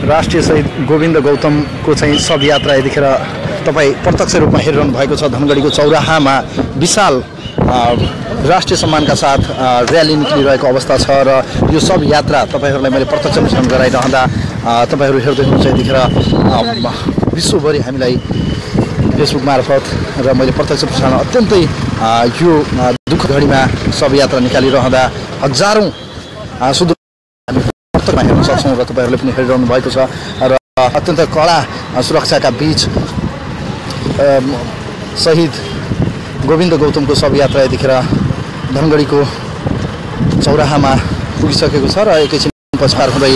राष्ट्रिय शहीद गोविन्द गौतमको चाहिँ शव यात्रा यतिखेर तपाईँ प्रत्यक्ष रूपमा हेरिरहनु भएको छ। धनगढीको चौराहामा विशाल राष्ट्रिय सम्मानका साथ र्याली निक्लिरहेको अवस्था छ र यो शव यात्रा तपाईँहरूलाई मैले प्रत्यक्ष प्रसारण गराइरहँदा तपाईँहरू हेर्दै हुनुहुन्छ। यतिखेर विश्वभरि हामीलाई फेसबुक मार्फत र मैले प्रत्यक्ष प्रसारण अत्यन्तै यो दुःख घडीमा शव यात्रा निकालिरहँदा हजारौँ सुदूर हामी प्रत्यक्षमा हेर्न सक्छौँ र तपाईँहरूले पनि हेरिरहनु भएको छ। र अत्यन्त कडा सुरक्षाका बीच शहीद गोविन्द गौतमको शव यात्रा यतिखेर धनगढीको चौराहामा पुगिसकेको छ र एकैछिन पछाडि हुँदै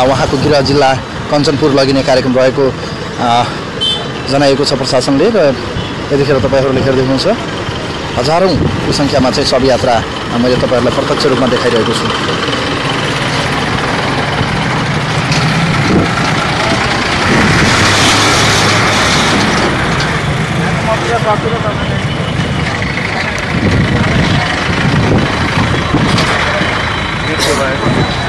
उहाँको गृह जिल्ला कञ्चनपुर लगिने कार्यक्रम रहेको जनाएको छ प्रशासनले। र यतिखेर तपाईँहरूले हेर्दै हुनुहुन्छ हजारौँको सङ्ख्यामा चाहिँ शव यात्रा मैले तपाईँहरूलाई प्रत्यक्ष रूपमा देखाइरहेको छु। Thank you.